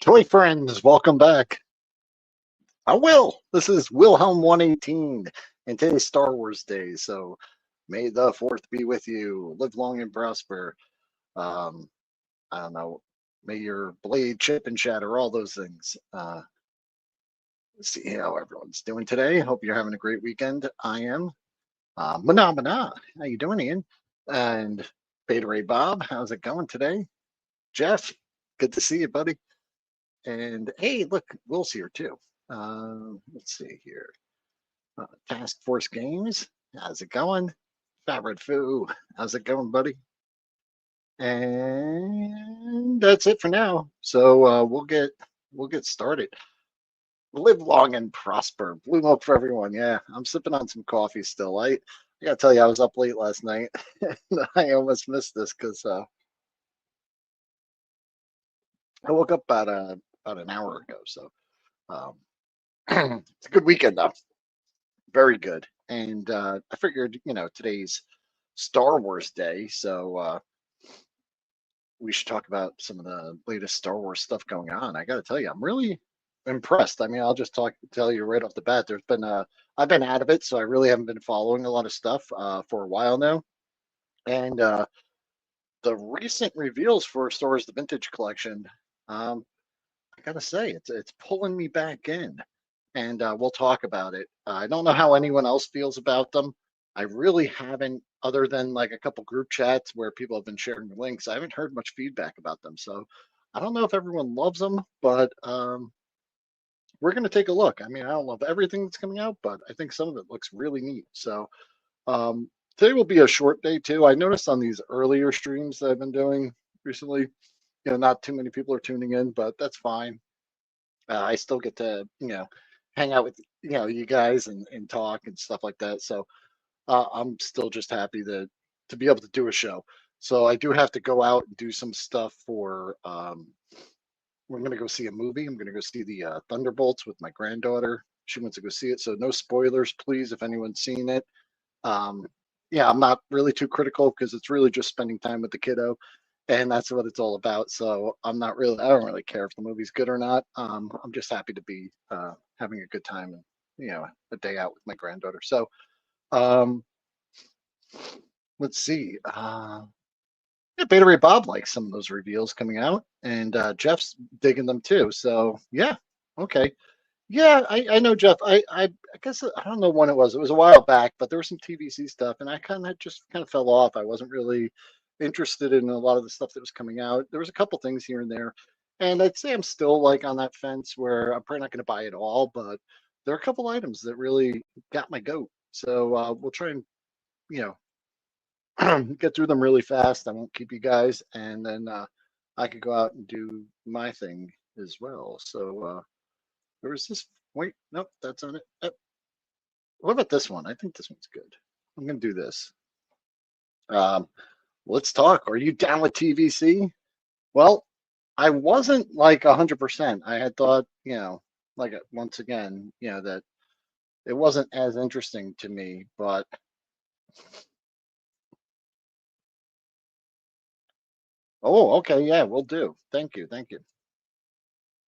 Toy friends, welcome back. This is Wilhelm 118, and today's Star Wars Day. So may the fourth be with you. Live long and prosper. Um, I don't know. May your blade chip and shatter, all those things. Let's see how everyone's doing today. Hope you're having a great weekend. I am. Mana. How you doing, Ian? And Beta Ray Bob, how's it going today? Jeff, good to see you, buddy. And hey, look, Will's here too. Let's see here. Task Force Games, how's it going? Favorite Foo, how's it going, buddy? And that's it for now. So we'll get started. Live long and prosper. Blue milk for everyone. Yeah, I'm sipping on some coffee still. I gotta tell you, I was up late last night. And I almost missed this because I woke up about an hour ago. So um, it's a good weekend though. Very good. And I figured, today's Star Wars Day, so we should talk about some of the latest Star Wars stuff going on. I got to tell you, I'm really impressed. I mean, I'll just tell you right off the bat. I've been out of it, so I really haven't been following a lot of stuff for a while now. And the recent reveals for Star Wars: The Vintage Collection, um, I gotta say, it's pulling me back in, and we'll talk about it. I don't know how anyone else feels about them. I really haven't, other than like a couple group chats where people have been sharing the links. I haven't heard much feedback about them, so I don't know if everyone loves them, but we're gonna take a look. I mean, I don't love everything that's coming out, but I think some of it looks really neat. So today will be a short day too. I noticed on these earlier streams that I've been doing recently, not too many people are tuning in, but that's fine. I still get to, hang out with, you guys and talk and stuff like that. So I'm still just happy to be able to do a show. So I do have to go out and do some stuff for, we're going to go see a movie. I'm going to go see the Thunderbolts with my granddaughter. She wants to go see it. So no spoilers, please, if anyone's seen it. Um, yeah, I'm not really too critical because it's really just spending time with the kiddo, and that's what it's all about. So I don't really care if the movie's good or not. I'm just happy to be having a good time and a day out with my granddaughter. So um, let's see. Yeah, Beta Ray Bob likes some of those reveals coming out, and Jeff's digging them too. So yeah, okay. Yeah, I know Jeff. I guess I don't know when it was. It was a while back, but there was some TVC stuff, and I kind of fell off. I wasn't really interested in a lot of the stuff that was coming out. There was a couple things here and there, and I'd say I'm still like on that fence where I'm probably not going to buy it all, but there are a couple items that really got my goat. So we'll try and you get through them really fast. I won't keep you guys, and then I could go out and do my thing as well. So. There was this. Wait, nope, that's on it. What about this one? I think this one's good. I'm gonna do this. Um, let's talk. Are you down with TVC? Well, I wasn't like 100%. I had thought, like once again, that it wasn't as interesting to me. But oh, okay, yeah, we'll do. Thank you, thank you.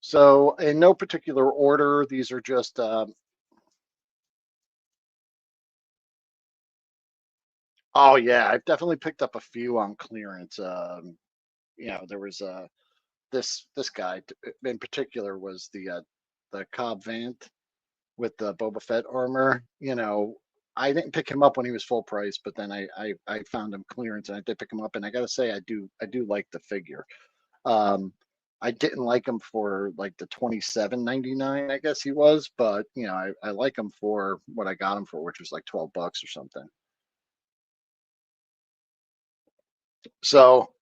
So, in no particular order, these are just oh yeah, I've definitely picked up a few on clearance. There was this guy in particular was the Cobb Vanth with the Boba Fett armor. I didn't pick him up when he was full price, but then I found him clearance and I did pick him up, and I gotta say I do like the figure. Um, I didn't like him for like the 27.99, I guess he was, but I like him for what I got him for, which was like $12 or something. So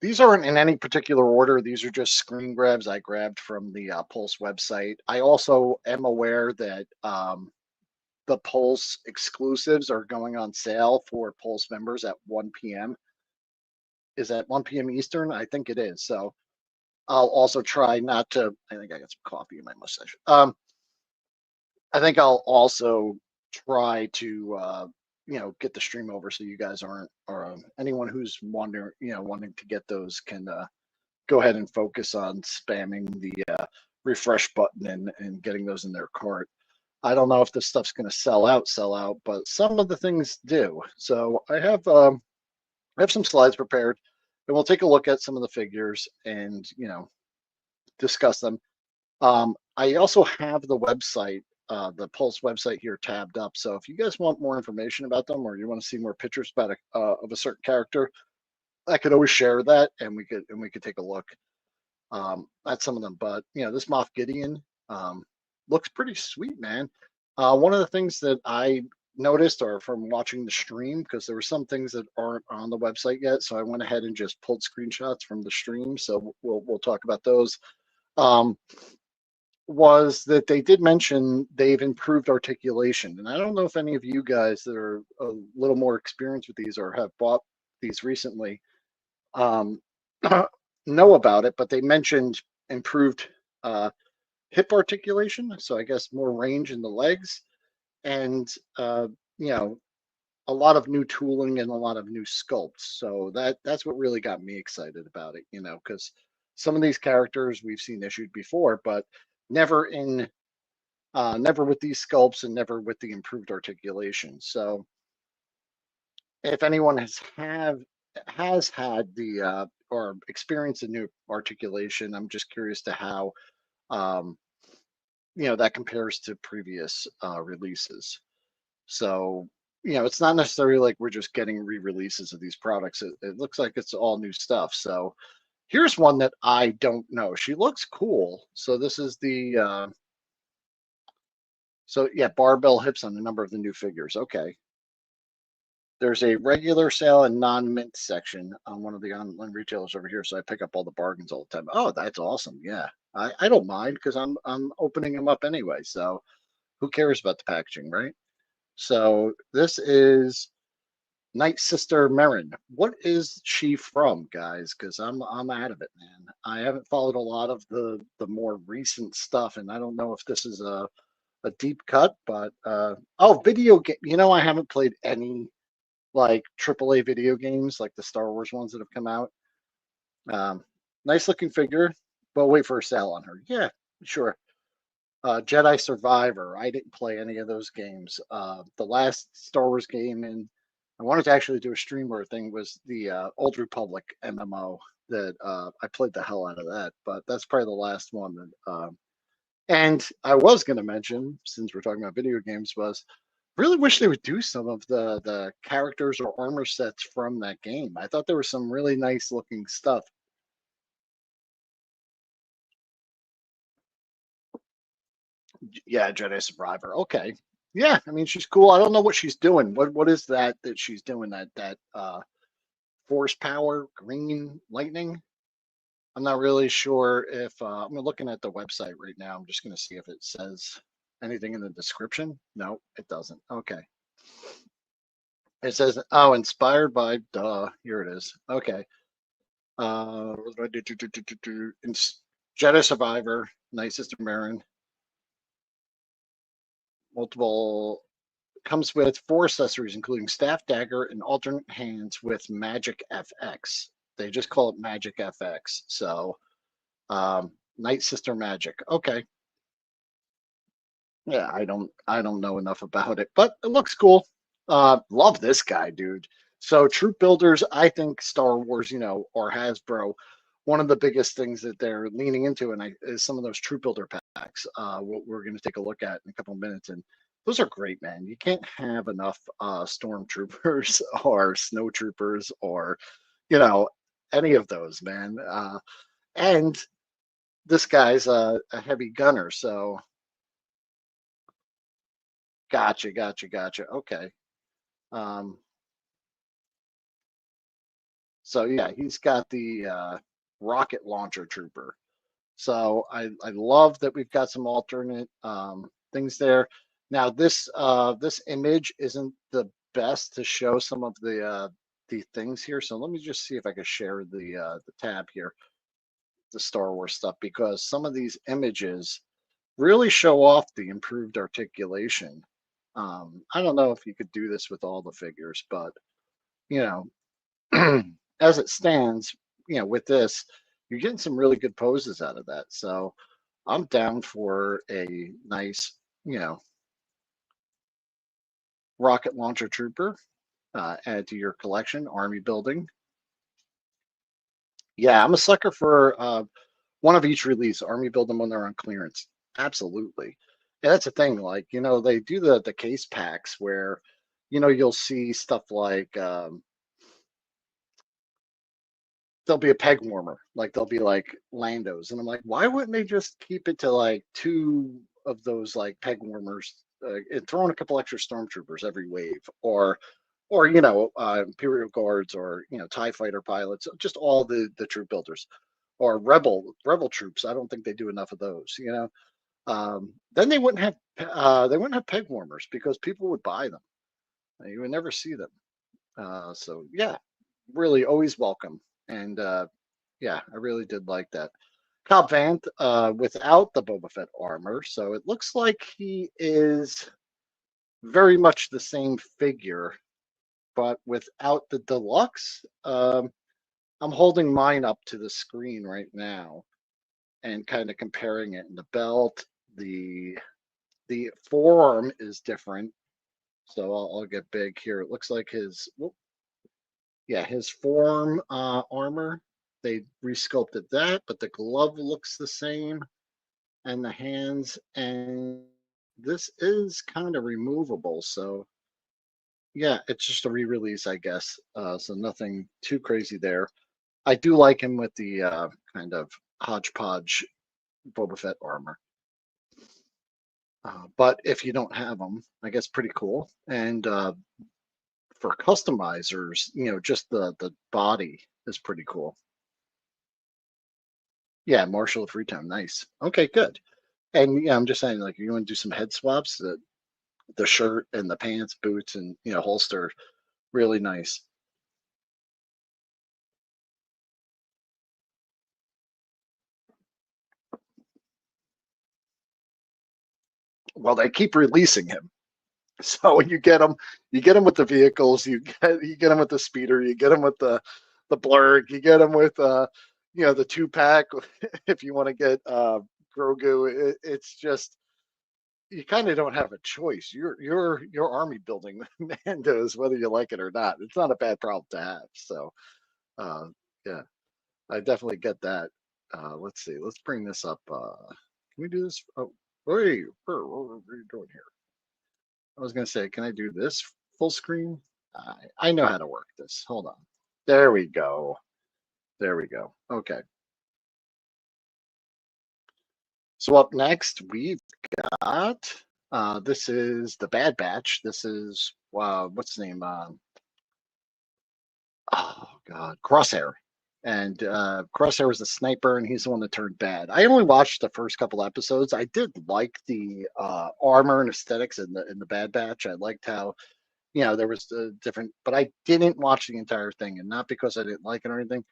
these aren't in any particular order. These are just screen grabs I grabbed from the Pulse website. I also am aware that the Pulse exclusives are going on sale for Pulse members at 1 p.m. Is that 1 p.m. Eastern? I think it is. So I'll also try not to. I think I got some coffee in my mustache. I think I'll also try to get the stream over so you guys aren't, or anyone who's wanting to get those can go ahead and focus on spamming the refresh button and getting those in their cart. I don't know if this stuff's going to sell out, but some of the things do. So I have some slides prepared, and we'll take a look at some of the figures and discuss them. I also have the website, the Pulse website here tabbed up. So if you guys want more information about them, or you want to see more pictures about of a certain character, I could always share that, and we could take a look at some of them. But this Moff Gideon looks pretty sweet, man. One of the things that I noticed, or from watching the stream, because there were some things that aren't on the website yet, so I went ahead and just pulled screenshots from the stream. So we'll talk about those. Was that they did mention they've improved articulation, and I don't know if any of you guys that are a little more experienced with these or have bought these recently know about it, but they mentioned improved hip articulation, so I guess more range in the legs, and a lot of new tooling and a lot of new sculpts. So that's what really got me excited about it, because some of these characters we've seen issued before, but never with these sculpts and never with the improved articulation. So if anyone has had the or experienced a new articulation, I'm just curious to how that compares to previous releases. So it's not necessarily like we're just getting re-releases of these products. It looks like it's all new stuff. So here's one that I don't know. She looks cool. So this is the barbell hips on a number of the new figures. Okay. There's a regular sale and non-mint section on one of the online retailers over here, so I pick up all the bargains all the time. Oh, that's awesome. Yeah, I don't mind, because I'm opening them up anyway. So who cares about the packaging, right? So this is Night Sister Merrin. What is she from, guys? Because I'm out of it, man. I haven't followed a lot of the more recent stuff, and I don't know if this is a deep cut, but video game. I haven't played any like AAA video games like the Star Wars ones that have come out. Nice looking figure, but wait for a sale on her. Yeah, sure. Jedi Survivor. I didn't play any of those games. The last Star Wars game, and I wanted to actually do a streamer thing, was the Old Republic MMO that I played the hell out of that, but that's probably the last one that and I was going to mention, since we're talking about video games, was really wish they would do some of the characters or armor sets from that game. I thought there was some really nice looking stuff. Yeah, Jedi Survivor. Okay. Yeah, I mean, she's cool. I don't know what she's doing. What is that she's doing? That force power, green lightning? I'm not really sure if I'm looking at the website right now. I'm just going to see if it says anything in the description. No, it doesn't. Okay. It says, oh, inspired by, duh, here it is. Okay. Jedi Survivor, Night Sister Marin. Multiple, comes with 4 accessories, including staff, dagger, and alternate hands with Magic FX. They just call it Magic FX. So, Night Sister Magic. Okay. Yeah, I don't know enough about it, but it looks cool. Love this guy, dude. So troop builders, I think Star Wars, or Hasbro, one of the biggest things that they're leaning into, and is some of those troop builder packs. What we're going to take a look at in a couple of minutes, and those are great, man. You can't have enough stormtroopers or snowtroopers or any of those, man. And this guy's a heavy gunner, so gotcha. Okay. Um, so yeah, he's got the rocket launcher trooper. So I love that we've got some alternate things there. Now this image isn't the best to show some of the things here. So let me just see if I can share the tab here, the Star Wars stuff, because some of these images really show off the improved articulation. I don't know if you could do this with all the figures, but as it stands, with this, you're getting some really good poses out of that. So I'm down for a nice, you know, rocket launcher trooper. Add to your collection, army building. Yeah, I'm a sucker for one of each release. Army build them when they're on clearance. Absolutely. Yeah, that's the thing. Like, you know, they do the case packs where, you know, you'll see stuff like there'll be a peg warmer, like there'll be like Landos, and I'm like, why wouldn't they just keep it to like two of those like peg warmers and throw in a couple extra stormtroopers every wave, or you know, Imperial Guards, or you know, TIE fighter pilots, just all the troop builders, or rebel troops. I don't think they do enough of those. You know, then they wouldn't have peg warmers because people would buy them. You would never see them. So yeah, really always welcome. And yeah, I really did like that. Cobb Vanth without the Boba Fett armor, so it looks like he is very much the same figure, but without the deluxe. I'm holding mine up to the screen right now and kind of comparing it. In the belt, the forearm is different, so I'll get big here. It looks like his, whoop, yeah, his forearm armor. They resculpted that, but the glove looks the same, and the hands, and this is kind of removable. So yeah, it's just a re-release, I guess. So nothing too crazy there. I do like him with the kind of hodgepodge Boba Fett armor. But if you don't have them, I guess pretty cool. And for customizers, you know, just the body is pretty cool. Yeah, Marshall of Freetown, nice. Okay, good. And yeah, I'm just saying, like, you want to do some head swaps, the shirt and the pants, boots, and you know, holster, really nice. Well, they keep releasing him. So you get them with the vehicles, you get them with the speeder, you get them with the blurg, you get them with you know, the 2-pack if you want to get Grogu. It's just, you kind of don't have a choice. You're army building Mandos whether you like it or not. It's not a bad problem to have. So uh, yeah, I definitely get that. Let's see. Let's bring this up. Can we do this? Oh, wait, what are you doing here? I was going to say, can I do this full screen? I know how to work this. Hold on. There we go. There we go. Okay. So up next, we've got this is the Bad Batch. This is what's his name? Oh God, Crosshair. And Crosshair was a sniper, and he's the one that turned bad. I only watched the first couple episodes. I did like the armor and aesthetics in the Bad Batch. I liked how, you know, there was a different, but I didn't watch the entire thing, and not because I didn't like it or anything.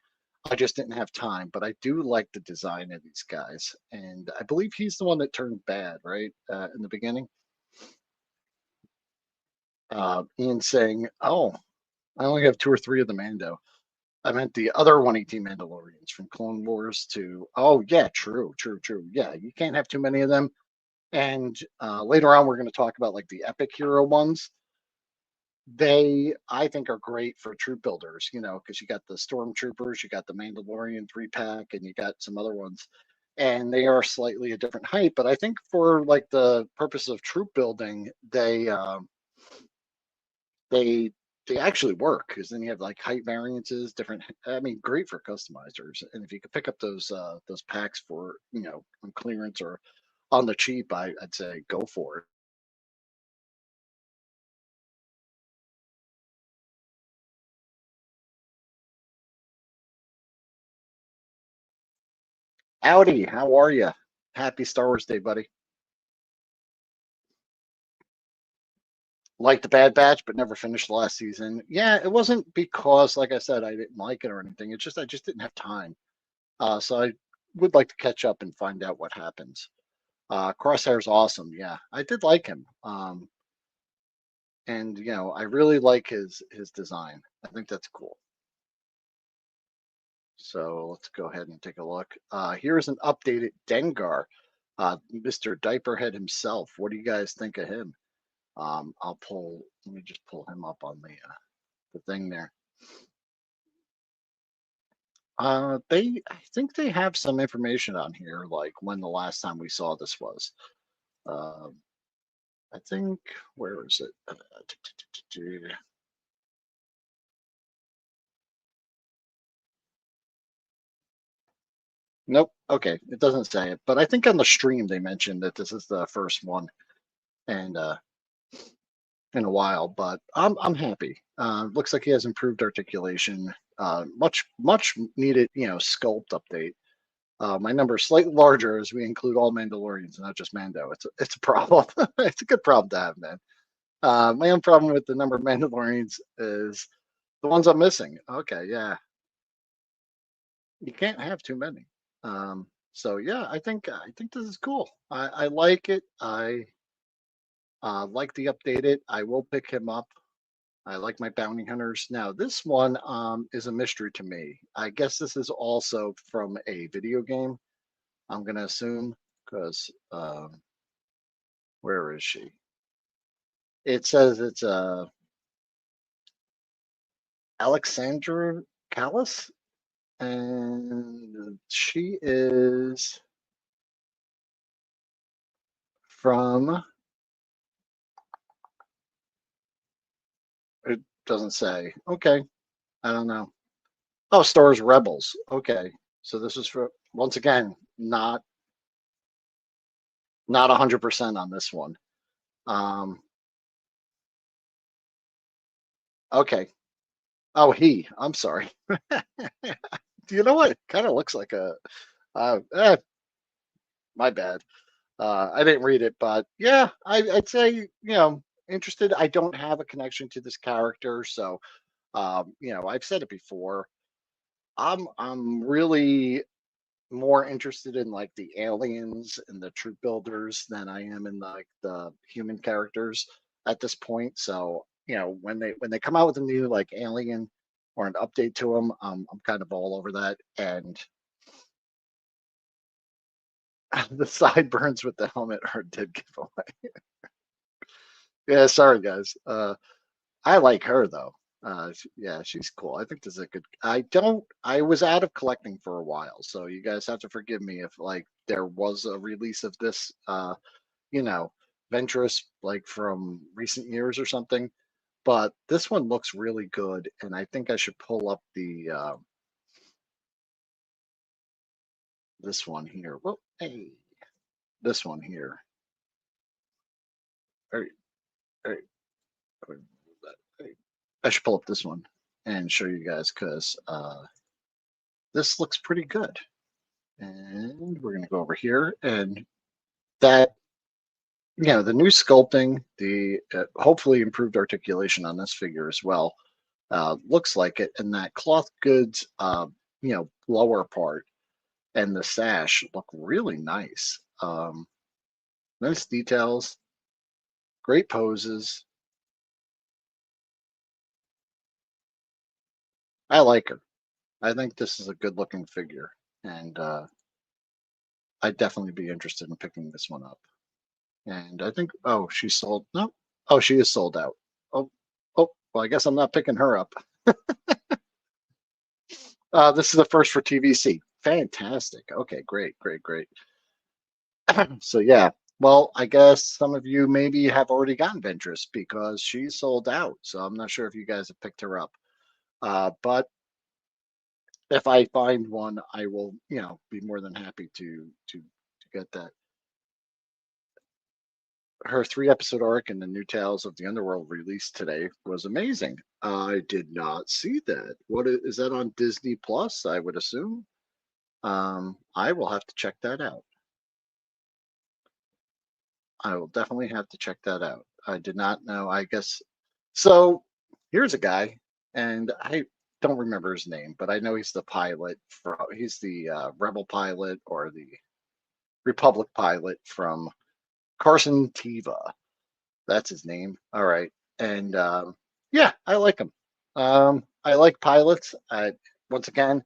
I just didn't have time. But I do like the design of these guys, and I believe he's the one that turned bad, right, in the beginning. Ian saying, "Oh, I only have two or three of the Mando." I meant the other 118 Mandalorians from Clone Wars to. Oh yeah, true, true, true. Yeah, you can't have too many of them. And later on, we're going to talk about like the epic hero ones. They, I think, are great for troop builders, you know, because you got the stormtroopers, you got the Mandalorian 3-pack, and you got some other ones, and they are slightly a different height. But I think for like the purpose of troop building, they they actually work, because then you have like height variances, different. I mean, great for customizers. And if you could pick up those packs for, you know, on clearance or on the cheap, I'd say go for it. Howdy, how are you? Happy Star Wars Day, buddy. Like the Bad Batch, but never finished the last season. Yeah, it wasn't because, like I said, I didn't like it or anything. It's just I just didn't have time. So I would like to catch up and find out what happens. Crosshair's awesome. Yeah, I did like him. And you know, I really like his design. I think that's cool. So let's go ahead and take a look. Here's an updated Dengar, Mr. Diaperhead himself. What do you guys think of him? Let me just pull him up on the thing there. I think they have some information on here, like when the last time we saw this was. Uh, I think, where is it? Nope. Okay, it doesn't say it, but I think on the stream they mentioned that this is the first one, and in a while. But I'm happy. Looks like he has improved articulation. Much needed, sculpt update. My number is slightly larger as we include all Mandalorians, not just Mando. It's a problem. It's a good problem to have, man. My own problem with the number of Mandalorians is the ones I'm missing. Okay, yeah, you can't have too many. So yeah, I think this is cool. I like it. I like the updated. I will pick him up. I like my bounty hunters. Now this one is a mystery to me. I guess this is also from a video game. I'm gonna assume because where is she? It says it's Alexandra Callis, and she is from. It doesn't say. Okay, I don't know. Oh, Star Wars Rebels. Okay, so this is for once again not 100% on this one. Um, okay. Oh, he. I'm sorry. Do you know what? Kind of looks like a. Uh, eh, my bad. I didn't read it, but yeah, I'd say interested. I don't have a connection to this character, so I've said it before. I'm really more interested in like the aliens and the troop builders than I am in like the human characters at this point. So when they come out with a new like alien or an update to them, I'm kind of all over that. And the sideburns with the helmet are a dead giveaway. Yeah, sorry guys. I like her though. Yeah, she's cool. I think this is a good. I was out of collecting for a while, so you guys have to forgive me if like there was a release of this, you know, Ventress like from recent years or something. But this one looks really good, and I think I should pull up the this one here. Well, hey, this one here. All right, all right. I should pull up this one and show you guys because this looks pretty good. And we're going to go over here and that, the new sculpting, the hopefully improved articulation on this figure as well, looks like it. And that cloth goods, lower part and the sash look really nice. Nice details, great poses. I like her. I think this is a good looking figure. And I'd definitely be interested in picking this one up. And I think, oh, she's sold. No, oh, she is sold out. Oh, well, I guess I'm not picking her up. This is the first for TVC. Fantastic. Okay, great, great, great. So yeah, well, I guess some of you maybe have already gotten Ventress because she's sold out. So I'm not sure if you guys have picked her up. But if I find one, I will, be more than happy to get that. Her 3-episode arc in the New Tales of the Underworld released today was amazing. I did not see that. What is that on Disney Plus? I would assume. I will have to check that out. I will definitely have to check that out. I did not know. I guess so. Here's a guy, and I don't remember his name, but I know he's the pilot from. He's the Rebel pilot or the Republic pilot from Carson Teva. That's his name. All right. And yeah, I like him. I like pilots. Once again,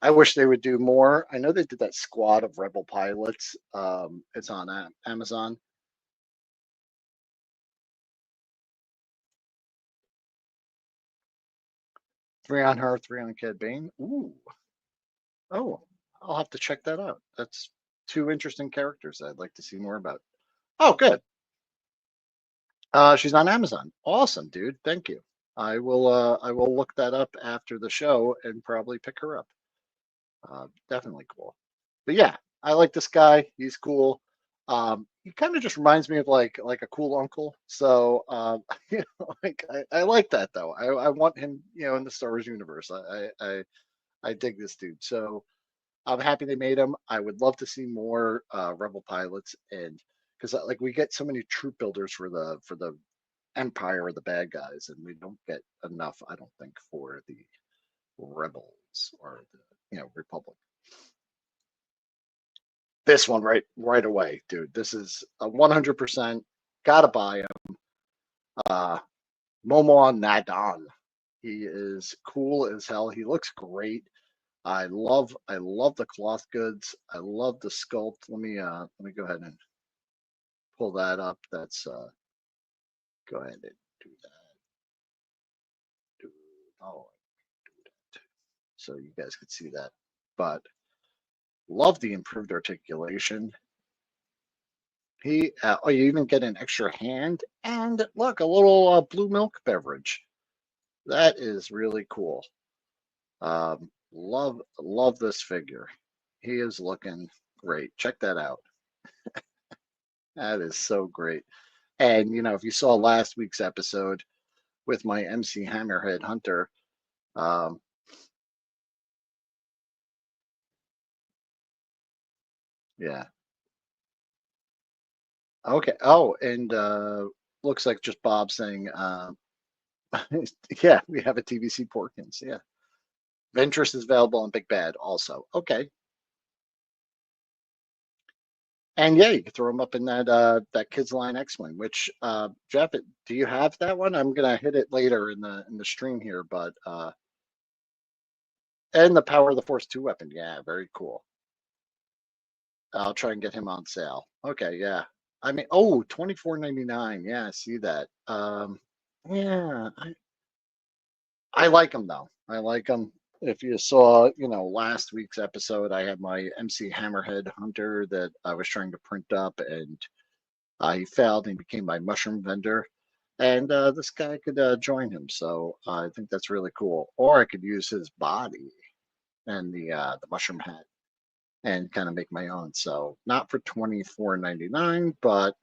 I wish they would do more. I know they did that squad of rebel pilots. It's on Amazon. Three on her, three on Cad Bane. Ooh. Oh, I'll have to check that out. That's two interesting characters I'd like to see more about. Oh, good. She's on Amazon. Awesome, dude. Thank you. I will look that up after the show and probably pick her up. Definitely cool. But yeah, I like this guy. He's cool. He kind of just reminds me of like a cool uncle. So like I like that though. I want him, in the Star Wars universe. I dig this dude. So I'm happy they made him. I would love to see more Rebel pilots, and because like we get so many troop builders for the Empire or the bad guys, and we don't get enough, I don't think, for the Rebels or the Republic. This one right away, dude. This is a 100%. Gotta buy him. Uh, Momo Nadan. He is cool as hell. He looks great. I love the cloth goods. I love the sculpt. Let me go ahead and pull that up. That's go ahead and do that. Do oh do that so you guys could see that. But love the improved articulation. You even get an extra hand and look, a little blue milk beverage. That is really cool. Love this figure. He is looking great. Check that out. That is so great. And if you saw last week's episode with my MC Hammerhead Hunter, um, yeah. Okay. Oh, and looks like just Bob saying, yeah, we have a TVC Porkins. Yeah. Ventress is available on Big Bad also. Okay. And yeah, you can throw them up in that Kids Line X-Wing, which Jeff, do you have that one? I'm gonna hit it later in the stream here, but and the Power of the Force 2 weapon. Yeah, very cool. I'll try and get him on sale. Okay, yeah. I mean, oh, 24.99. Yeah, I see that. Yeah, I like him though. I like him. If you saw, last week's episode, I had my MC Hammerhead Hunter that I was trying to print up, and he failed and became my mushroom vendor. And this guy could join him. So I think that's really cool. Or I could use his body and the mushroom hat and kind of make my own. So not for 24.99, but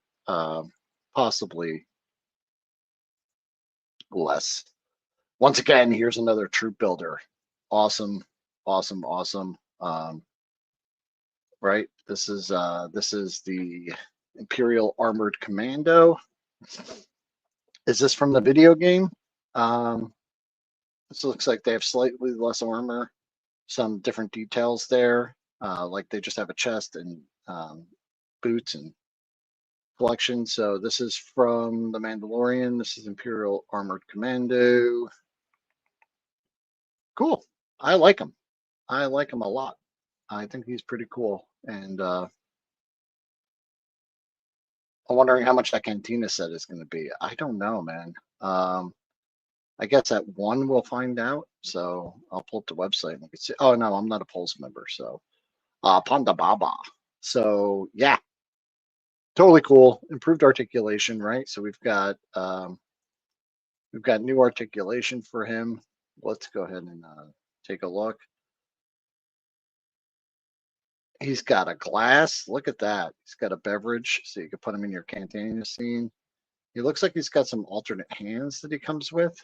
possibly less. Once again, here's another troop builder. Awesome, awesome, awesome. Right. This is the Imperial Armored Commando. Is this from the video game? This looks like they have slightly less armor, some different details there. Like they just have a chest and boots and collection. So this is from The Mandalorian. This is Imperial Armored Commando. Cool. I like him. I like him a lot. I think he's pretty cool. And I'm wondering how much that cantina set is going to be. I don't know, man. I guess at one we'll find out. So I'll pull up the website and we can see. Oh no, I'm not a Pulse member. So Panda Baba. So yeah, totally cool. Improved articulation, right? So we've got new articulation for him. Let's go ahead and take a look. He's got a glass. Look at that. He's got a beverage, so you can put him in your cantina scene. He looks like he's got some alternate hands that he comes with.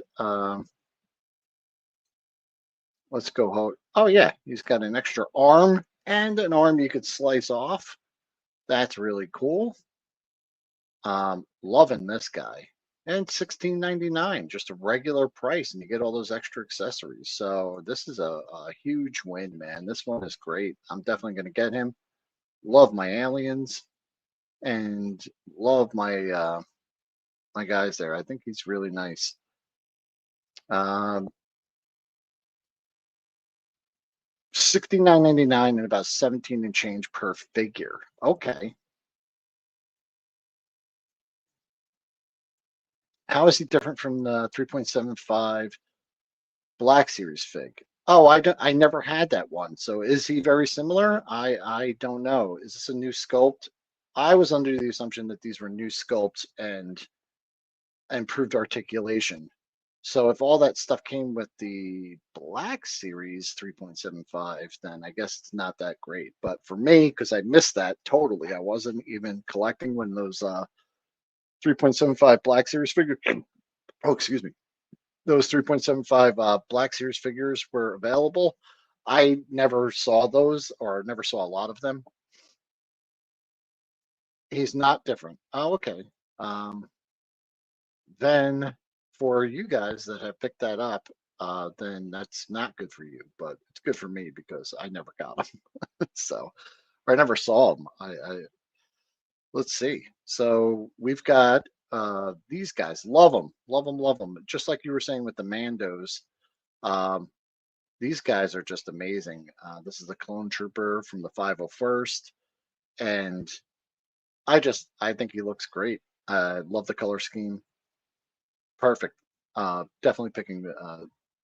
Let's go. Oh yeah, he's got an extra arm and an arm you could slice off. That's really cool. Loving this guy. And $16.99, just a regular price, and you get all those extra accessories. So this is a huge win, man. This one is great. I'm definitely going to get him. Love my aliens and love my guys there. I think he's really nice. Um, $69.99 and about 17 and change per figure. Okay. How is he different from the 3.75 Black Series fig? Oh, I never had that one. So is he very similar? I don't know. Is this a new sculpt? I was under the assumption that these were new sculpts and improved articulation. So if all that stuff came with the Black Series 3.75, then I guess it's not that great. But for me, because I missed that totally, I wasn't even collecting when those 3.75 Black Series figures. Oh, excuse me. Those 3.75 Black Series figures were available. I never saw those or never saw a lot of them. He's not different. Oh, okay. Um, then for you guys that have picked that up, then that's not good for you, but it's good for me because I never got them. So, or I never saw them. Let's see. So we've got these guys. Love them, love them, love them. Just like you were saying with the Mandos, um, these guys are just amazing. This is the Clone Trooper from the 501st, and I think he looks great. I love the color scheme. Perfect. Definitely picking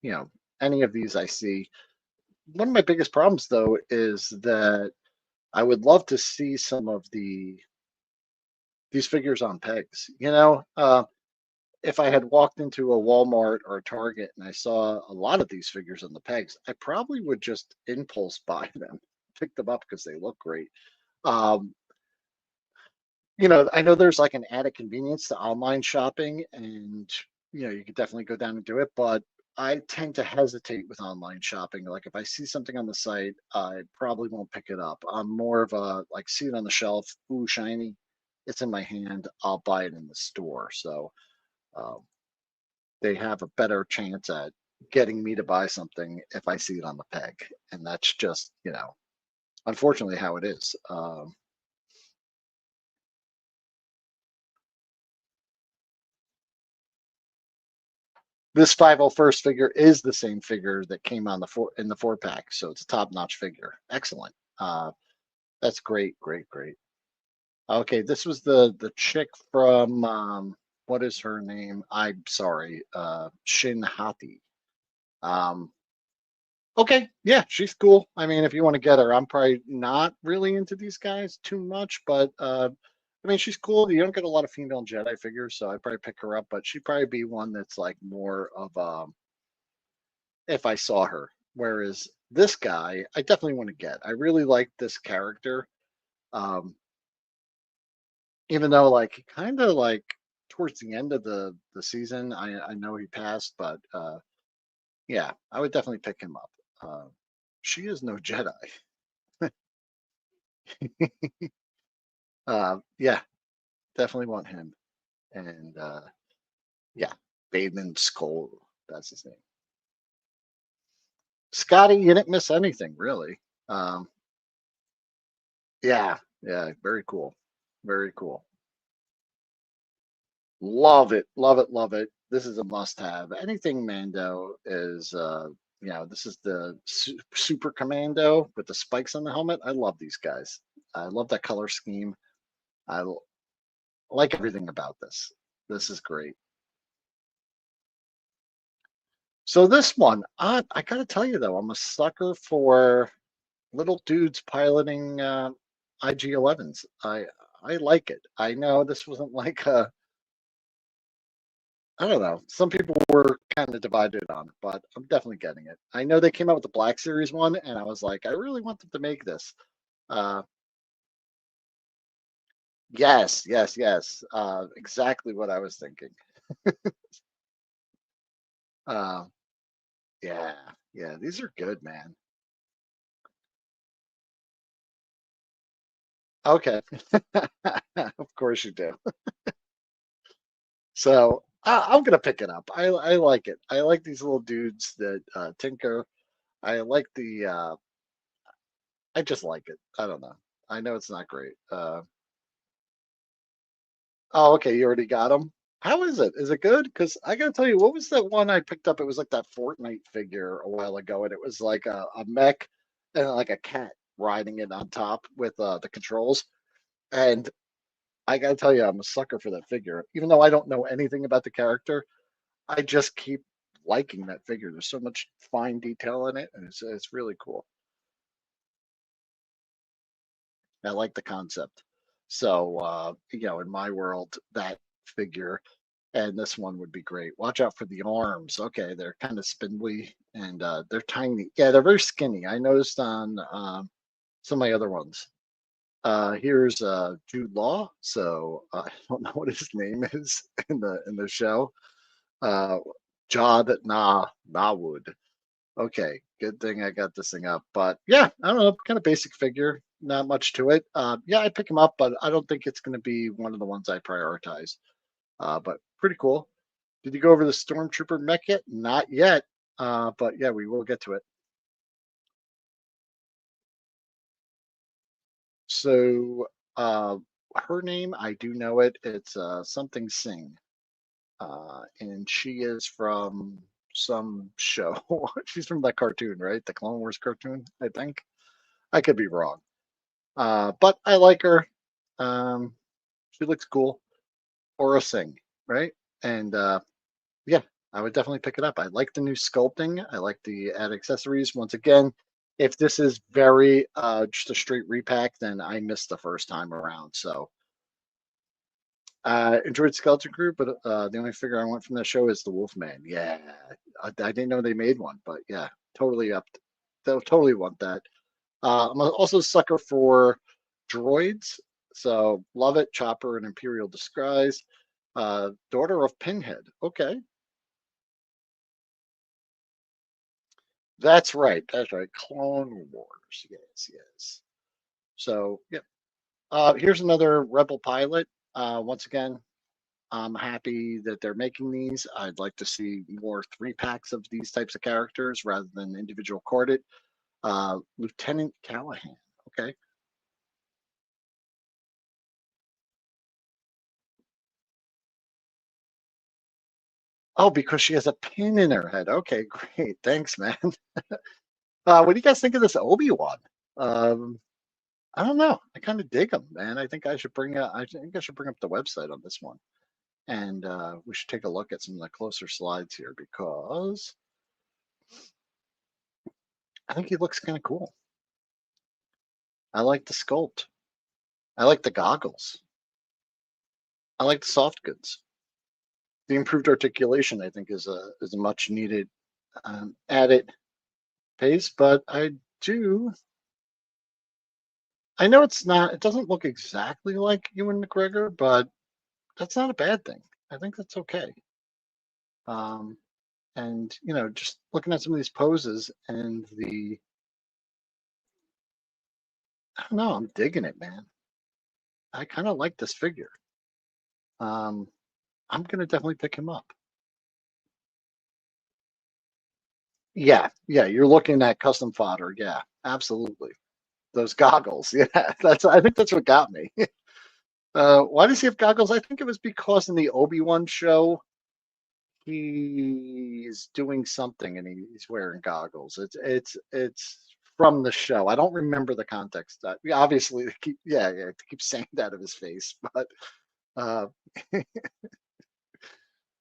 you know, any of these I see. One of my biggest problems though is that I would love to see some of these figures on pegs. If I had walked into a Walmart or a Target and I saw a lot of these figures on the pegs, I probably would just impulse buy them, pick them up because they look great. Um, I know there's like an added convenience to online shopping, and you could definitely go down and do it, but I tend to hesitate with online shopping. Like if I see something on the site, I probably won't pick it up. I'm more of a like see it on the shelf, ooh, shiny, it's in my hand, I'll buy it in the store. So um, they have a better chance at getting me to buy something if I see it on the peg, and that's just unfortunately how it is. This 501st figure is the same figure that came on the four pack, so it's a top notch figure. Excellent. That's great, great, great. Okay, this was the chick from what is her name? I'm sorry, Shin Hati. Um, okay, yeah, she's cool. I mean, if you want to get her, I'm probably not really into these guys too much, but I mean, she's cool. You don't get a lot of female Jedi figures, so I'd probably pick her up, but she'd probably be one that's like more of if I saw her. Whereas this guy, I definitely want to get. I really like this character. Um, Even though like kind of like towards the end of the season, I know he passed, but yeah, I would definitely pick him up. She is no Jedi. Yeah, definitely want him. And yeah, Bateman Skull, that's his name. Scotty, you didn't miss anything really. Um, yeah, yeah, very cool, very cool. Love it, love it, love it. This is a must-have. Anything Mando is, this is the Super Commando with the spikes on the helmet. I love these guys. I love that color scheme. I like everything about this. This is great. So this one, I gotta tell you though, I'm a sucker for little dudes piloting IG-11s. I like it. I know this wasn't like a I don't know. Some people were kind of divided on it, but I'm definitely getting it. I know they came out with the Black Series one, and I was like, I really want them to make this. Uh, yes, yes, yes. Exactly what I was thinking. Uh, yeah, yeah. These are good, man. Okay. Of course you do. So I'm gonna pick it up. I like it. I like these little dudes that tinker. I like the. I just like it. I don't know. I know it's not great. Oh, okay. You already got them. How is it? Is it good? Because I gotta tell you, what was that one I picked up? It was like that Fortnite figure a while ago, and it was like a mech. and like a cat riding it on top with the controls. And I gotta tell you, I'm a sucker for that figure. Even though I don't know anything about the character, I just keep liking that figure. There's so much fine detail in it, and it's really cool. I like the concept. So, in my world, that figure and this one would be great. Watch out for the arms. Okay, they're kind of spindly and they're tiny. Yeah, they're very skinny. I noticed on some of my other ones. Here's Jude Law. So I don't know what his name is in the show. Uh, Jod Nawood. Okay, good thing I got this thing up. But yeah, I don't know, kind of basic figure, not much to it. Yeah, I pick him up, but I don't think it's going to be one of the ones I prioritize. But pretty cool. Did you go over the Stormtrooper mech yet? Not yet. But yeah, we will get to it. So her name, I do know it. It's something Singh. And she is from some show. She's from that cartoon, right? The Clone Wars cartoon, I think. I could be wrong. But I like her. Um, she looks cool. Or a Singh, right? And yeah, I would definitely pick it up. I like the new sculpting. I like the add accessories. Once again, if this is very just a straight repack, then I missed the first time around. So enjoyed Skeleton Crew, but the only figure I want from that show is the Wolfman. Yeah, I didn't know they made one, but yeah, totally up. They'll totally want that. I'm also a sucker for droids, so love it. Chopper and Imperial Disguise. Daughter of Pinhead. Okay, that's right. That's right. Clone Wars. Yes, yes. So yeah. Here's another Rebel pilot. Once again, I'm happy that they're making these. I'd like to see more three packs of these types of characters rather than individual corded. Lieutenant Callahan. Okay. Oh, because she has a pin in her head. Okay, great. Thanks, man. What do you guys think of this Obi-Wan? Um, I don't know. I kind of dig him, man. I think I should bring up the website on this one, and we should take a look at some of the closer slides here because I think he looks kind of cool. I like the sculpt. I like the goggles. I like the soft goods. The improved articulation, I think, is a much needed added pace. But do. I know it's not. It doesn't look exactly like Ewan McGregor, but that's not a bad thing. I think that's okay. Um, and just looking at some of these poses and I don't know, I'm digging it, man. I kind of like this figure. Um, I'm gonna definitely pick him up. Yeah, yeah, you're looking at custom fodder. Yeah, absolutely. Those goggles. Yeah, I think that's what got me. Why does he have goggles? I think it was because in the Obi-Wan show, he's doing something and he's wearing goggles. It's from the show. I don't remember the context. Obviously, they keep saying that of his face, uh,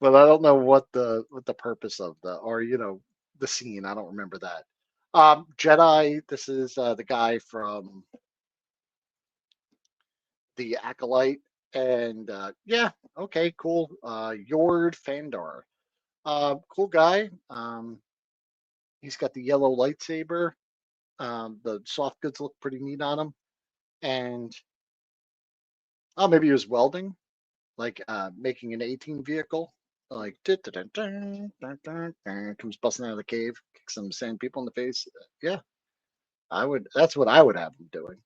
but I don't know what the purpose of the scene. I don't remember that. Jedi. This is the guy from the Acolyte, and yeah, okay, cool. Yord Fandar. Cool guy. He's got the yellow lightsaber. The soft goods look pretty neat on him. And oh, maybe he was welding, like making an 18 vehicle. Like comes busting out of the cave, kicks some sand people in the face. Yeah, I would. That's what I would have him doing.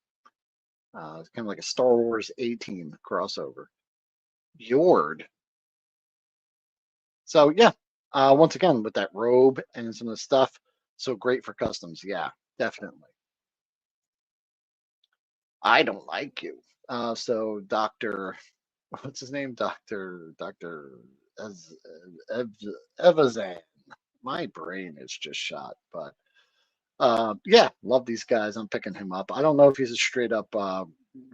It's kind of like a Star Wars A-Team crossover. Yord. So yeah, once again with that robe and some of the stuff, so great for customs. Yeah, definitely. I don't like you. So Doctor, what's his name? Doctor Ev, Evazan. My brain is just shot, but Yeah, love these guys. I'm picking him up. I don't know if he's a straight up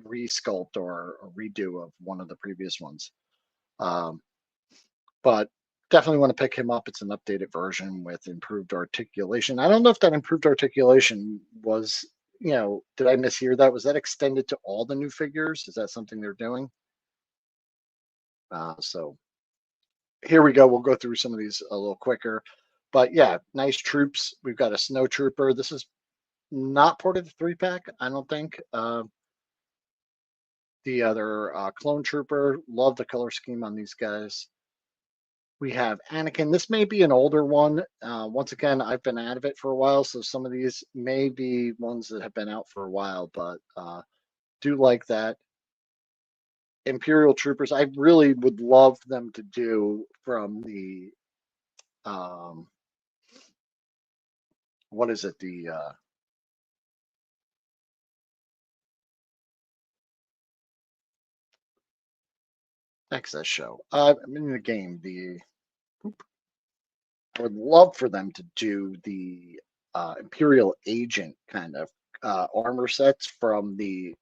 resculpt or a redo of one of the previous ones. Um, but definitely want to pick him up. It's an updated version with improved articulation. I don't know if that improved articulation was, did I mishear that? Was that extended to all the new figures? Is that something they're doing? So here we go. We'll go through some of these a little quicker. But yeah, nice troops. We've got a snow trooper. This is not part of the 3-pack, I don't think. The other clone trooper. Love the color scheme on these guys. We have Anakin. This may be an older one. Once again, I've been out of it for a while, so some of these may be ones that have been out for a while, but do like that. Imperial Troopers, I really would love them to do from the, what is it, the access show. I'm in the game. I would love for them to do the Imperial Agent kind of armor sets from the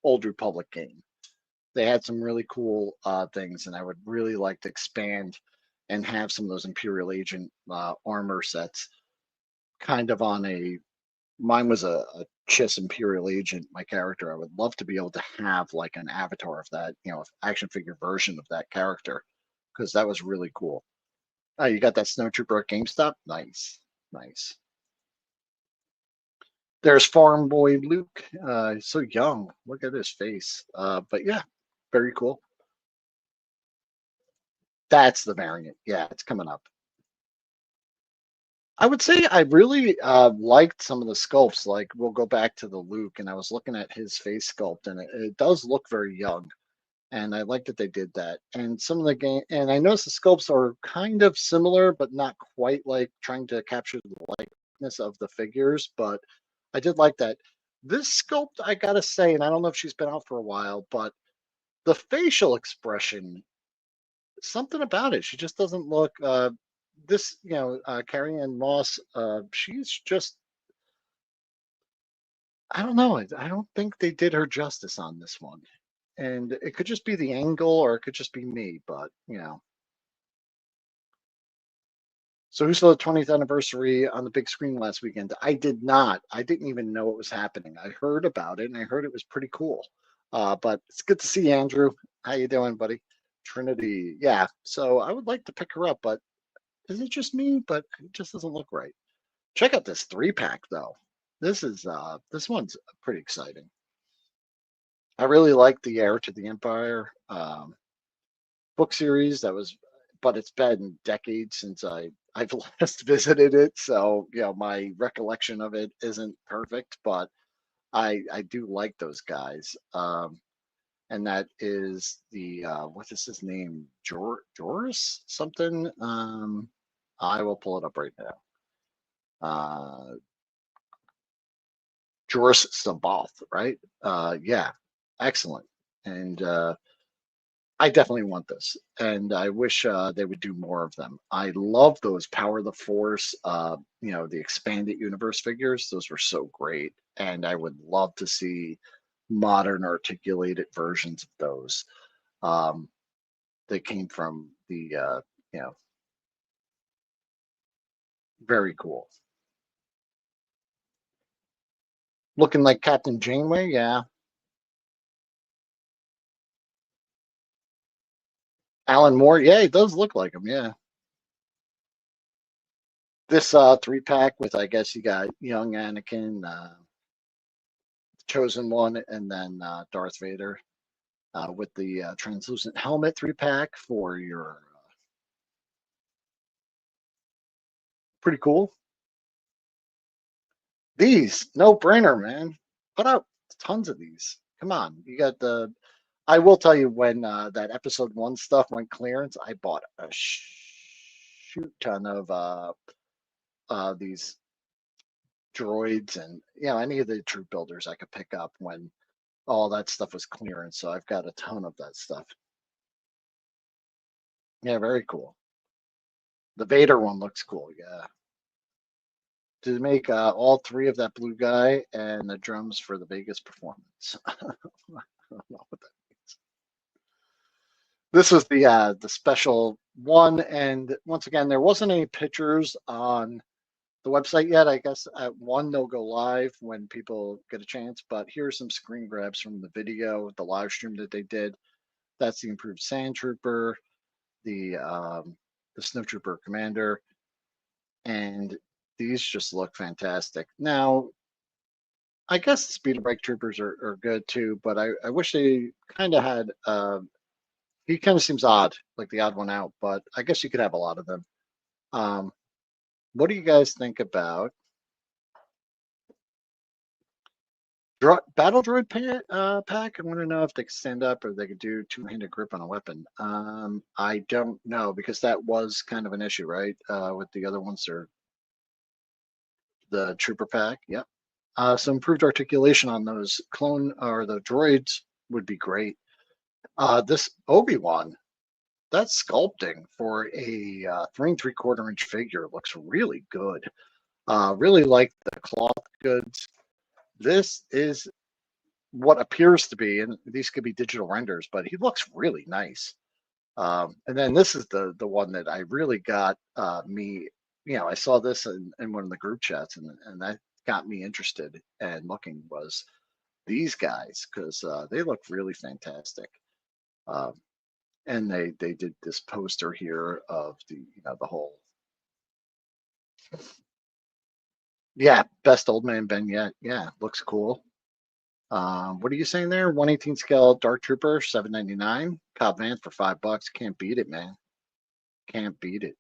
Old Republic game. They had some really cool things, and I would really like to expand and have some of those Imperial Agent armor sets kind of on a. Mine was a Chiss Imperial Agent, my character. I would love to be able to have like an avatar of that, action figure version of that character, because that was really cool. Oh, you got that Snowtrooper at GameStop? Nice, nice. There's Farm Boy Luke. He's so young. Look at his face. But yeah, very cool. That's the variant. Yeah, it's coming up. I would say I really liked some of the sculpts. Like we'll go back to the Luke, and I was looking at his face sculpt, and it does look very young. And I like that they did that. And some of the game, and I noticed the sculpts are kind of similar, but not quite like trying to capture the likeness of the figures. But I did like that. This sculpt, I gotta say, and I don't know if she's been out for a while, but the facial expression, something about it. She just doesn't look. This, Carrie Ann Moss, she's just. I don't know. I don't think they did her justice on this one, and it could just be the angle, or it could just be me. But So who saw the 20th anniversary on the big screen last weekend? I did not. I didn't even know it was happening. I heard about it, and I heard it was pretty cool. But it's good to see you, Andrew. How you doing, buddy? Trinity, yeah. So I would like to pick her up, but is it just me? But it just doesn't look right. Check out this 3-pack though. This one's pretty exciting. I really like the Heir to the Empire book series. But it's been decades since I've last visited it, so my recollection of it isn't perfect, but I do like those guys. And that is the what is his name? Joris something. I will pull it up right now. Joris Sabath, right? Yeah, excellent. And I definitely want this, and I wish they would do more of them. I love those Power of the Force, the expanded universe figures. Those were so great, and I would love to see modern articulated versions of those. That came from the, very cool. Looking like Captain Janeway, yeah. Alan Moore, yeah, he does look like him, yeah. This 3-pack with, I guess you got young Anakin, Chosen One, and then Darth Vader with the translucent helmet 3-pack for your pretty cool. These, no brainer, man. Put out tons of these. Come on, you got the. I will tell you when that episode 1 stuff went clearance, I bought a shoot ton of these droids and any of the troop builders I could pick up when all that stuff was clearance. So I've got a ton of that stuff. Yeah, very cool. The Vader one looks cool. Yeah. to make all three of that blue guy and the drums for the Vegas performance. I don't know what that means. This was the special one, and once again, there wasn't any pictures on the website yet. I guess at one they'll go live when people get a chance. But here's some screen grabs from the video, the live stream that they did. That's the improved Sand Trooper, the Snow Trooper Commander, and these just look fantastic. Now, I guess the speeder bike troopers are good too, but I wish they kind of had. He kind of seems odd, like the odd one out, but I guess you could have a lot of them. What do you guys think about Battle Droid pack? I want to know if they could stand up or they could do two-handed grip on a weapon. I don't know because that was kind of an issue, right? With the other ones, are the Trooper pack. Yep. So improved articulation on those clone or the droids would be great. This Obi-Wan, that sculpting for a 3 3/4 inch figure looks really good. Really like the cloth goods. This is what appears to be, and these could be digital renders, but he looks really nice. And then this is the one that I really got me. I saw this in one of the group chats, and that got me interested and looking was these guys because they look really fantastic. And they did this poster here of the whole best old man Ben yet. Yeah, looks cool. What are you saying there? 1/18 scale Dark Trooper, $7.99. Cobb Vanth for $5. Can't beat it, man. Can't beat it.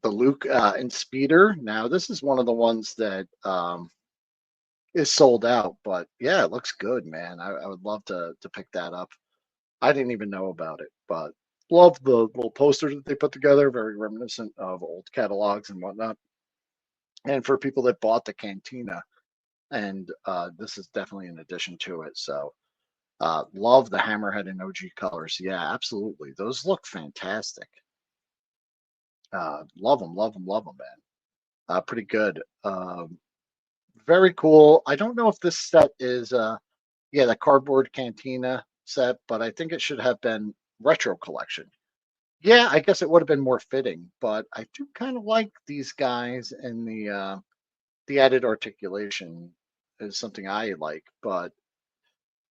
The Luke and Speeder. Now this is one of the ones that is sold out, but yeah, it looks good, man. I would love to pick that up. I didn't even know about it, but love the little posters that they put together. Very reminiscent of old catalogs and whatnot. And for people that bought the Cantina, and this is definitely an addition to it. So love the Hammerhead and OG colors. Yeah, absolutely. Those look fantastic. Love them, love them, love them, man. Pretty good. Very cool. I don't know if this set is, the cardboard Cantina set, but I think it should have been retro collection. Yeah, I guess it would have been more fitting, but I do kind of like these guys, and the added articulation is something I like, but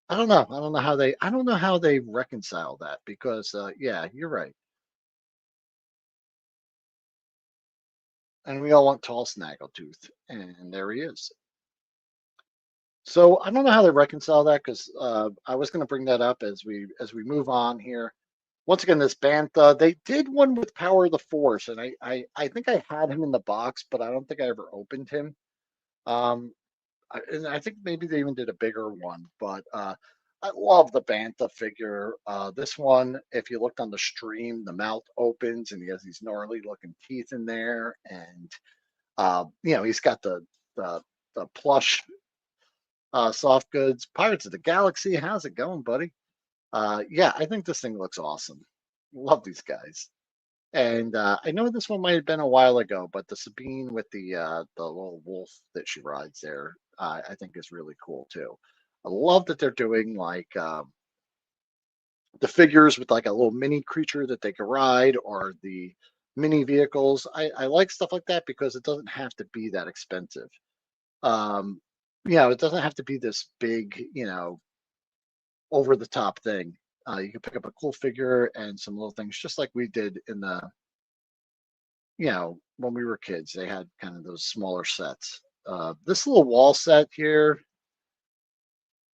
I don't know. I don't know how they reconcile that because yeah, you're right. And we all want tall Snaggletooth, and there he is. So I don't know how they reconcile that because I was going to bring that up as we move on here. Once again, this Bantha, they did one with Power of the Force, and I think I had him in the box, but I don't think I ever opened him. And I think maybe they even did a bigger one, but I love the Bantha figure. This one, if you looked on the stream, the mouth opens and he has these gnarly looking teeth in there, and he's got the plush soft goods. Pirates of the Galaxy, how's it going, buddy? Yeah, I think this thing looks awesome. Love these guys. And I know this one might have been a while ago, but the Sabine with the little wolf that she rides there, I think is really cool too. I love that they're doing like the figures with like a little mini creature that they can ride, or the mini vehicles. I like stuff like that because it doesn't have to be that expensive. Um, it doesn't have to be this big, over the top thing. You can pick up a cool figure and some little things, just like we did in when we were kids. They had kind of those smaller sets. This little wall set here,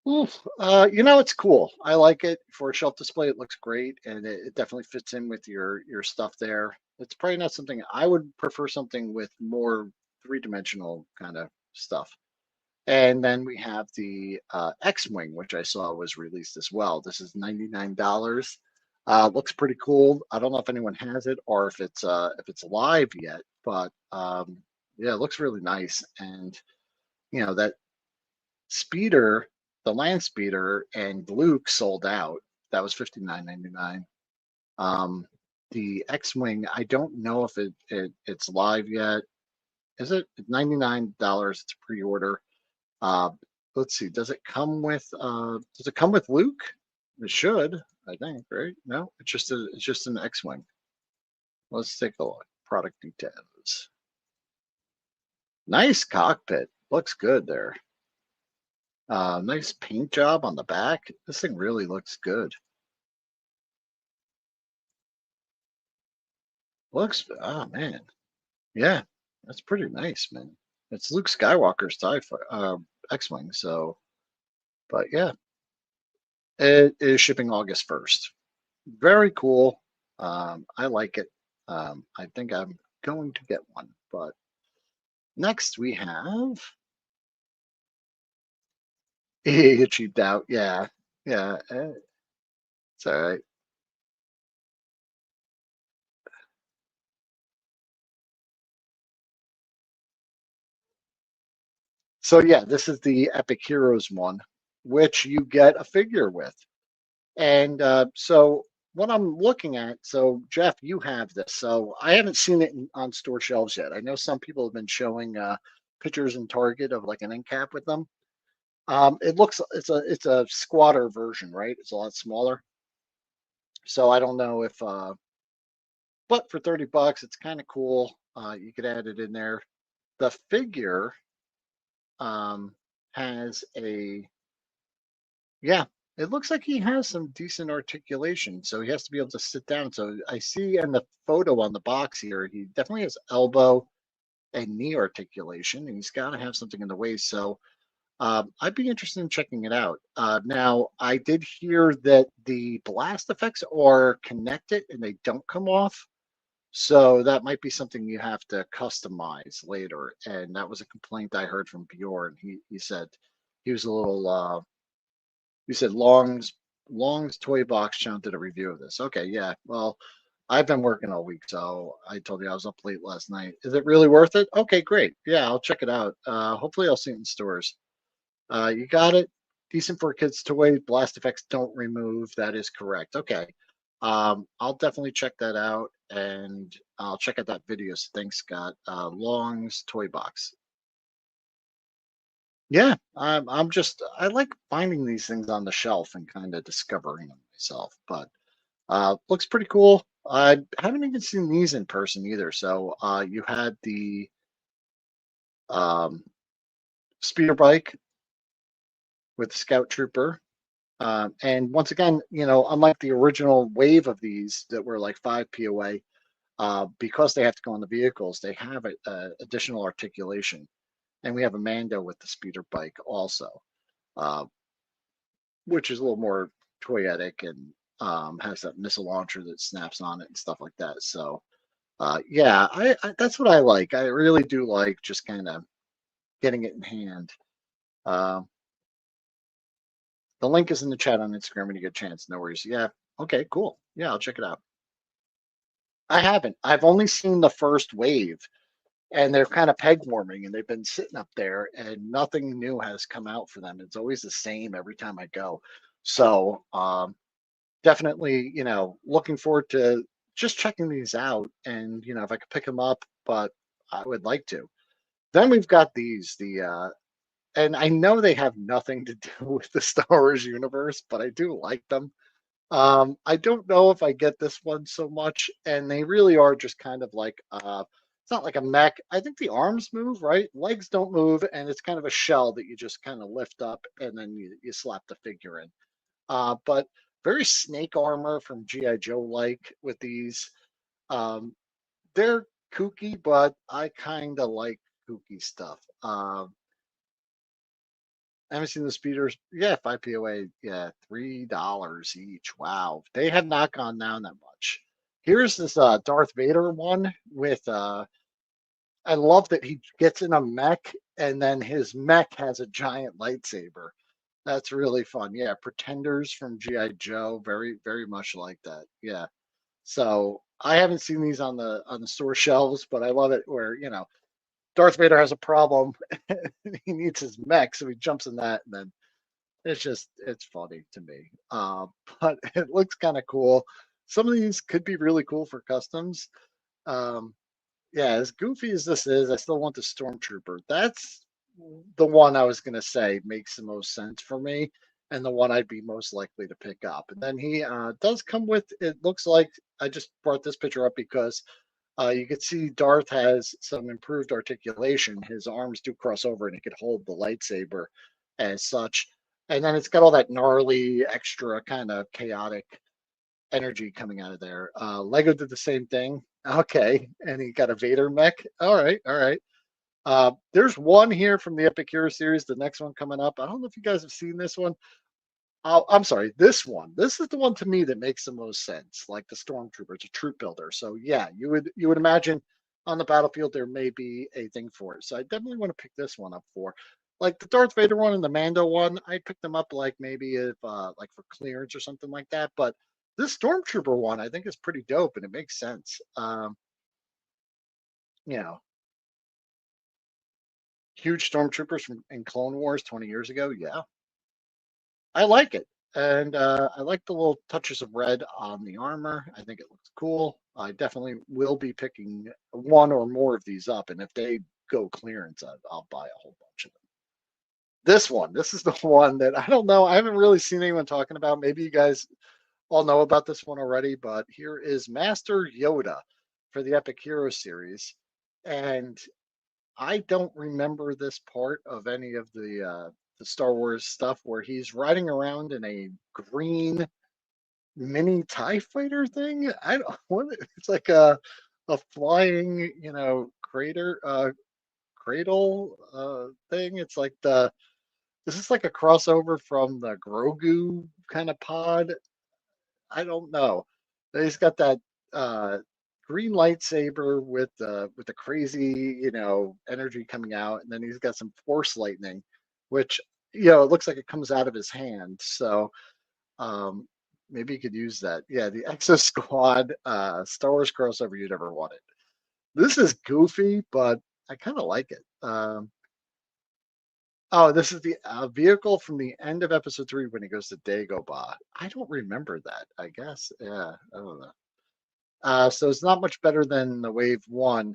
oof, it's cool. I like it for a shelf display. It looks great, and it definitely fits in with your stuff there. It's probably not something I would prefer. Something with more three-dimensional kind of stuff. And then we have the X-Wing, which I saw was released as well. This is $99. Looks pretty cool. I don't know if anyone has it or if it's live yet, but yeah, it looks really nice. And that speeder, the land speeder and Luke sold out. That was $59.99. the X-Wing. I don't know if it's live yet. Is it $99? It's a pre-order. Uh, let's see. Does it come with Luke? It should, I think, right? No, it's just an X-Wing. Let's take a look. Product details. Nice cockpit. Looks good there. Nice paint job on the back. This thing really looks good. Oh man. Yeah, that's pretty nice, man. It's Luke Skywalker's X-Wing, so, but yeah, it is shipping August 1st. Very cool. I like it. I think I'm going to get one, but next we have it cheaped out. Yeah, yeah, it's all right. So yeah, this is the Epic Heroes one, which you get a figure with. And so what I'm looking at, so Jeff, you have this. So I haven't seen it on store shelves yet. I know some people have been showing pictures in Target of like an end cap with them. It looks it's a squatter version, right? It's a lot smaller. So I don't know if but for 30 bucks, it's kind of cool. You could add it in there. The figure um has a yeah, it looks like he has some decent articulation. So he has to be able to sit down. So I see in the photo on the box here, he definitely has elbow and knee articulation, and he's got to have something in the waist. So I'd be interested in checking it out. Now, I did hear that the blast effects are connected and they don't come off. So that might be something you have to customize later. And that was a complaint I heard from Bjorn. He said he was a little you said Long's Toy Box Channel did a review of this. Okay, yeah. Well, I've been working all week, so I told you I was up late last night. Is it really worth it? Okay, great. Yeah, I'll check it out. Hopefully I'll see it in stores. You got it. Decent for a kid's toy. Blast effects don't remove. That is correct. Okay. I'll definitely check that out, and I'll check out that video. So thanks, Scott. Long's Toy Box. Yeah, I like finding these things on the shelf and kind of discovering them myself. But looks pretty cool. I haven't even seen these in person either. So you had the um, speeder bike with the Scout Trooper. And once again, unlike the original wave of these that were like 5 POA, because they have to go on the vehicles, they have additional articulation. And we have a Mando with the speeder bike also, uh, which is a little more toyetic and has that missile launcher that snaps on it and stuff like that. So, yeah, that's what I like. I really do like just kind of getting it in hand. Uh, the link is in the chat on Instagram when you get a chance. No worries. Yeah. Okay, cool. Yeah, I'll check it out. I haven't. I've only seen the first wave, and they're kind of peg warming, and they've been sitting up there, and nothing new has come out for them. It's always the same every time I go. So definitely, looking forward to just checking these out, and if I could pick them up, but I would like to. Then we've got and I know they have nothing to do with the Star Wars universe, but I do like them. I don't know if I get this one so much, and they really are just kind of like it's not like a mech. I think the arms move, right? Legs don't move, and it's kind of a shell that you just kind of lift up and then you slap the figure in. But very snake armor from G.I. Joe like with these. Um, they're kooky, but I kind of like kooky stuff. I haven't seen the speeders. Yeah, 5 POA. Yeah, $3 each. Wow. They have not gone down that much. Here's this Darth Vader one with I love that he gets in a mech and then his mech has a giant lightsaber. That's really fun. Yeah, Pretenders from G.I. Joe. Very, very much like that. Yeah. So I haven't seen these on the store shelves, but I love it where, Darth Vader has a problem. He needs his mech, so he jumps in that and then. It's funny to me. But it looks kind of cool. some of these could be really cool for customs. Um, yeah, as goofy as this is, I still want the Stormtrooper. That's the one I was going to say makes the most sense for me and the one I'd be most likely to pick up. And then he does come with, it looks like, I just brought this picture up because you can see Darth has some improved articulation. His arms do cross over and he could hold the lightsaber as such. And then it's got all that gnarly, extra kind of chaotic energy coming out of there. Lego did the same thing. Okay, and he got a Vader mech. All right, all right. There's one here from the Epic Hero series. The next one coming up. I don't know if you guys have seen this one. Oh, I'm sorry, this one. This is the one to me that makes the most sense. Like the Stormtrooper, it's a troop builder. So yeah, you would imagine on the battlefield there may be a thing for it. So I definitely want to pick this one up for. Like the Darth Vader one and the Mando one, I'd pick them up like maybe if like for clearance or something like that. But this Stormtrooper one, I think is pretty dope and it makes sense. You know, huge Stormtroopers from in Clone Wars 20 years ago. Yeah, I like it. And I like the little touches of red on the armor. I think it looks cool. I definitely will be picking one or more of these up. And if they go clearance, I'll buy a whole bunch of them. This is the one that I don't know. I haven't really seen anyone talking about. Maybe you guys all know about this one already, but here is Master Yoda for the Epic Hero series. And I don't remember this part of any of the Star Wars stuff where he's riding around in a green mini TIE fighter thing. I don't what it's like a flying, crater cradle thing. It's like the this is like a crossover from the Grogu kind of pod. I don't know. He's got that uh green lightsaber with the crazy, energy coming out, and then he's got some force lightning, which it looks like it comes out of his hand. So um maybe you could use that. Yeah, the Exo Squad Star Wars crossover you never wanted. This is goofy, but I kind of like it. Oh, this is the vehicle from the end of episode 3 when he goes to Dagobah. I don't remember that. I guess. Yeah, I don't know. So it's not much better than the Wave 1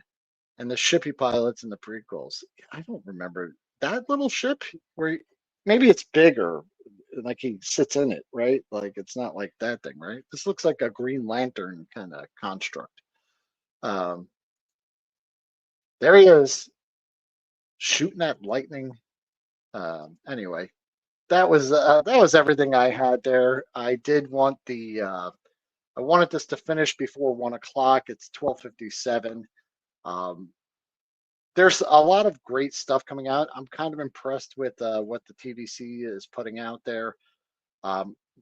and the ship he pilots in the prequels. I don't remember that little ship where maybe it's bigger, like he sits in it, right? Like it's not like that thing, right? This looks like a Green Lantern kind of construct. Um, there he is shooting that lightning. Anyway, that was everything I had there. I did want I wanted this to finish before 1 o'clock. It's 12:57. Um, there's a lot of great stuff coming out. I'm kind of impressed with what the TVC is putting out there.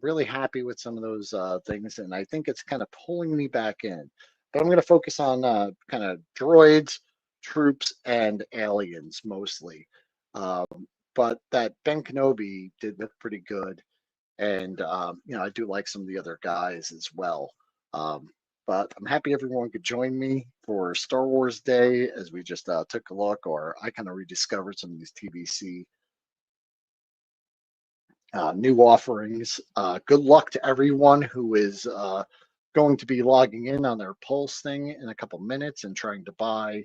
Really happy with some of those things, and I think it's kind of pulling me back in. But I'm going to focus on kind of droids, troops, and aliens mostly. Um, but that Ben Kenobi did look pretty good, and I do like some of the other guys as well. Um, but I'm happy everyone could join me for Star Wars Day as we just took a look, or I kind of rediscovered some of these TVC new offerings. Good luck to everyone who is going to be logging in on their Pulse thing in a couple minutes and trying to buy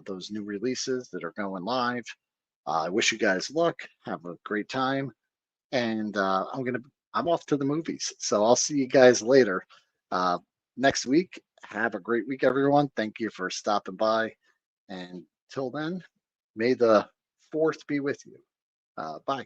those new releases that are going live. I wish you guys luck. Have a great time, and I'm off to the movies. So I'll see you guys later next week. Have a great week, everyone. Thank you for stopping by, and till then, may the fourth be with you. Bye.